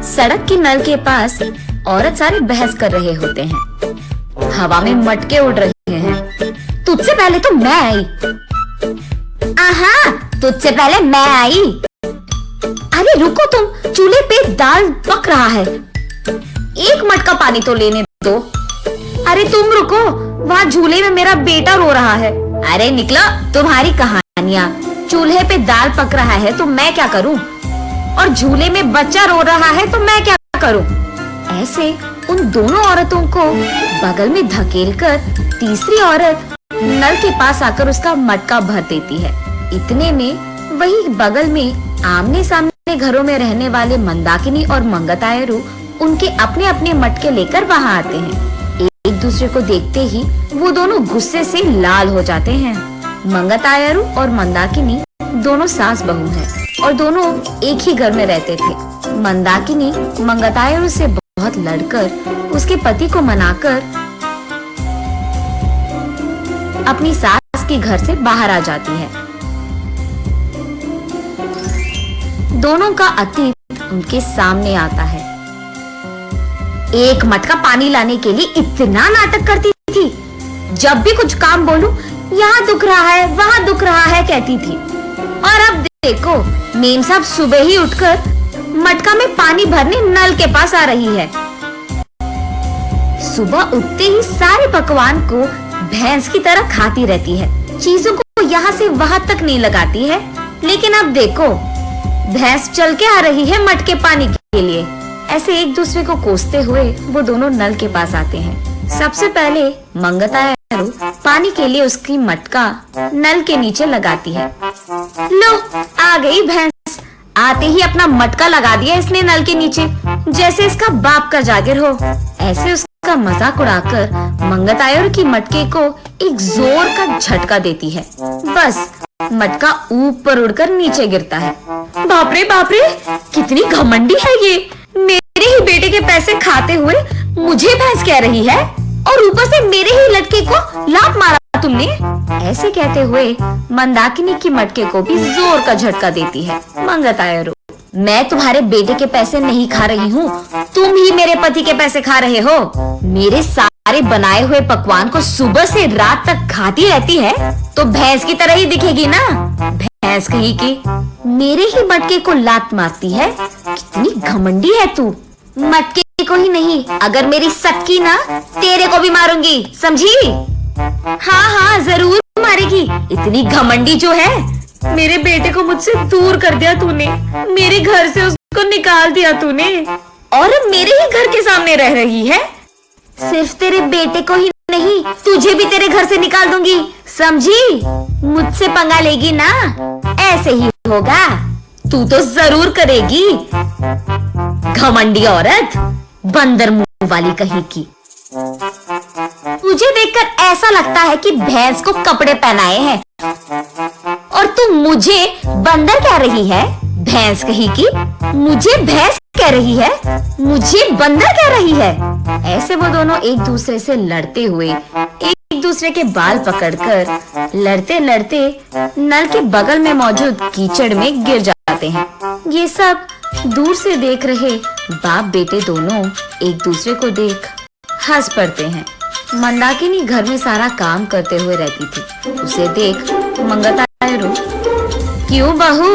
सड़क के नल के पास औरत सारे बहस कर रहे होते हैं। हवा में मटके उड़ रहे हैं। तुझसे पहले तो मैं आई। आहा, तुझसे पहले मैं आई। अरे रुको तुम, चूल्हे पे दाल पक रहा है, एक मटका पानी तो लेने दो। अरे तुम रुको, वहाँ झूले में मेरा बेटा रो रहा है। अरे निकलो, तुम्हारी कहानियाँ। चूल्हे पे दाल पक रहा है तो मैं क्या करूँ, और झूले में बच्चा रो रहा है तो मैं क्या करूँ। ऐसे उन दोनों औरतों को बगल में धकेलकर तीसरी औरत नल के पास आकर उसका मटका भर देती है। इतने में वही बगल में आमने सामने घरों में रहने वाले मंदाकिनी और मंगतायरू उनके अपने अपने मटके लेकर वहाँ आते हैं। एक दूसरे को देखते ही वो दोनों गुस्से से लाल हो जाते हैं। मंगतायरू और मंदाकिनी दोनों सास बहू हैं और दोनों एक ही घर में रहते थे। मंदाकिनी मंगतायरू से बहुत लड़कर उसके पति को मनाकर अपनी सास के घर से बाहर आ जाती है। दोनों का अतीत उनके सामने आता है। एक मटका पानी लाने के लिए इतना नाटक करती थी, जब भी कुछ काम बोलूं, यहाँ दुख रहा है, वहाँ दुख रहा है कहती थी। और अब देखो, मेम साहब सुबह ही उठकर मटका में पानी भरने नल के पास आ रही है। सुबह उठते ही सारे पकवान को भैंस की तरह खाती रहती है, चीजों को यहाँ से वहाँ तक नहीं लगाती है। लेकिन अब देखो, भैंस चल के आ रही है मटके पानी के लिए। ऐसे एक दूसरे को कोसते हुए वो दोनों नल के पास आते हैं। सबसे पहले मंगतायरू पानी के लिए उसकी मटका नल के नीचे लगाती है। लो, आ गई भैंस। आते ही अपना मटका लगा दिया इसने नल के नीचे, जैसे इसका बाप का जागिर हो। ऐसे उसका मजाक उड़ाकर मंगतायरू की मटके को एक जोर का झटका देती है। बस मटका ऊपर उड़कर नीचे गिरता है। बाप रे, कितनी घमंडी है ये। मेरे ही बेटे के पैसे खाते हुए मुझे भैंस कह रही है, और ऊपर से मेरे ही लड़के को लात मारा तुमने। ऐसे कहते हुए मंदाकिनी की मटके को भी जोर का झटका देती है मंगतायरू। मैं तुम्हारे बेटे के पैसे नहीं खा रही हूँ, तुम ही मेरे पति के पैसे खा रहे हो। मेरे सारे बनाए हुए पकवान को सुबह से रात तक खाती रहती है तो भैंस की तरह ही दिखेगी ना। भैंस कहीं की मेरे ही मटके को लात मारती है। कितनी घमंडी है तू। मटके को ही नहीं, अगर मेरी सटकी ना, तेरे को भी मारूंगी, समझी? हाँ, जरूर मारेगी। इतनी घमंडी जो है। मेरे बेटे को मुझसे दूर कर दिया तूने, मेरे घर से उसको निकाल दिया तूने, और मेरे ही घर के सामने रह रही है। सिर्फ तेरे बेटे को ही नहीं, तुझे भी तेरे घर से निकाल दूंगी, समझी? मुझसे पंगा लेगी ना, ऐसे ही होगा। तू तो जरूर करेगी, घमंडी औरत, बंदर मुंह वाली कहीं की। तुझे देखकर ऐसा लगता है कि भैंस को कपड़े पहनाए हैं, और तू मुझे बंदर कह रही है। भैंस कहीं की मुझे भैंस कह रही है, मुझे बंदर कह रही है। ऐसे वो दोनों एक दूसरे से लड़ते हुए एक दूसरे के बाल पकड़कर लड़ते लड़ते नल के बगल में मौजूद कीचड़ में गिर जाते हैं। ये सब दूर से देख रहे बाप बेटे दोनों एक दूसरे को देख हंस पड़ते हैं। मंदाकिनी घर में सारा काम करते हुए रहती थी। उसे देख मंगतायरू, क्यों बहू,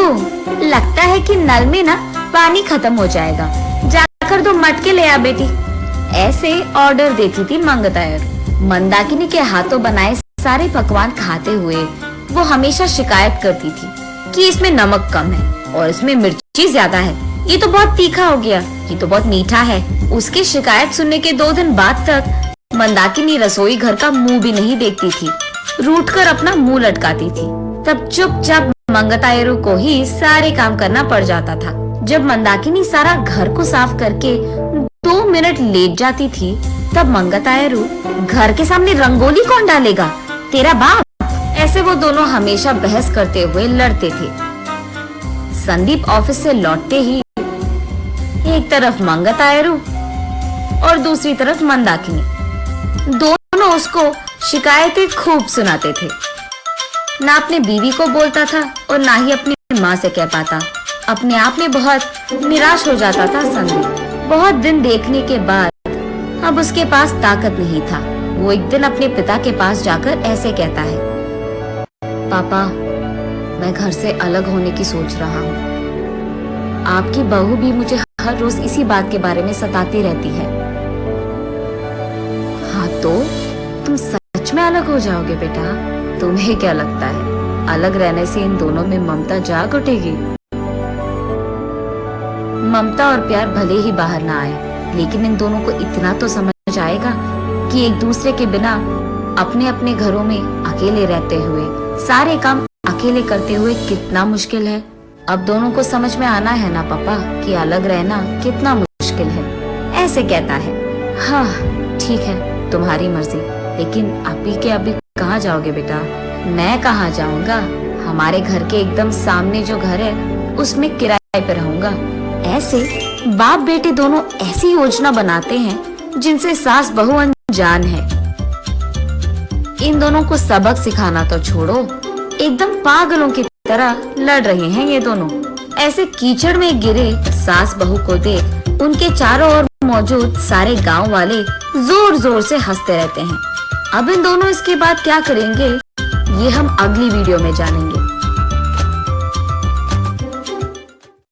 लगता है कि नल में ना पानी खत्म हो जाएगा, जाकर 2 मटके ले आ बेटी। ऐसे ऑर्डर देती थी मंगतायरू। मंदाकिनी के हाथों बनाए सारे पकवान खाते हुए वो हमेशा शिकायत करती थी कि इसमें नमक कम है और इसमें मिर्ची ज्यादा है, ये तो बहुत तीखा हो गया, ये तो बहुत मीठा है। उसकी शिकायत सुनने के 2 दिन बाद तक मंदाकिनी रसोई घर का मुंह भी नहीं देखती थी, रूठकर अपना मुंह लटकाती थी। तब चुपचाप मंगतायरू को ही सारे काम करना पड़ जाता था। जब मंदाकिनी सारा घर को साफ करके 2 मिनट लेट जाती थी, तब मंगतायरू, घर के सामने रंगोली कौन डालेगा, तेरा बाप। ऐसे वो दोनों हमेशा बहस करते हुए लड़ते थे। संदीप ऑफिस से लौटते ही एक तरफ मंगतायरू और दूसरी तरफ मंदाकिनी, दोनों उसको शिकायतें खूब सुनाते थे। ना अपने बीवी को बोलता था और ना ही अपनी माँ से कह पाता। अपने आप में बहुत निराश हो जाता था संदीप। बहुत दिन देखने के बाद अब उसके पास ताकत नहीं था। वो एक दिन अपने पिता के पास जाकर ऐसे कहता है, पापा, मैं घर से अलग होने की सोच रहा हूँ। आपकी बहू भी मुझे हर रोज इसी बात के बारे में सताती रहती है। हाँ तो तुम सच में अलग हो जाओगे बेटा? तुम्हें क्या लगता है अलग रहने से इन दोनों में ममता जाग उठेगी? ममता और प्यार भले ही बाहर ना आए, लेकिन इन दोनों को इतना तो समझ आएगा कि एक दूसरे के बिना अपने अपने घरों में अकेले रहते हुए, सारे काम अकेले करते हुए कितना मुश्किल है। अब दोनों को समझ में आना है ना पापा कि अलग रहना कितना मुश्किल है। ऐसे कहता है। हाँ ठीक है, तुम्हारी मर्जी, लेकिन अभी के अभी कहाँ जाओगे बेटा? मैं कहाँ जाऊंगा, हमारे घर के एकदम सामने जो घर है उसमें किराए पे रहूंगा। ऐसे बाप बेटे दोनों ऐसी योजना बनाते हैं जिनसे सास बहू अनजान है। इन दोनों को सबक सिखाना तो छोड़ो, एकदम पागलों की तरह लड़ रहे हैं ये दोनों। ऐसे कीचड़ में गिरे सास बहू को देख उनके चारों ओर मौजूद सारे गांव वाले जोर जोर से हंसते रहते हैं। अब इन दोनों इसके बाद क्या करेंगे ये हम अगली वीडियो में जानेंगे।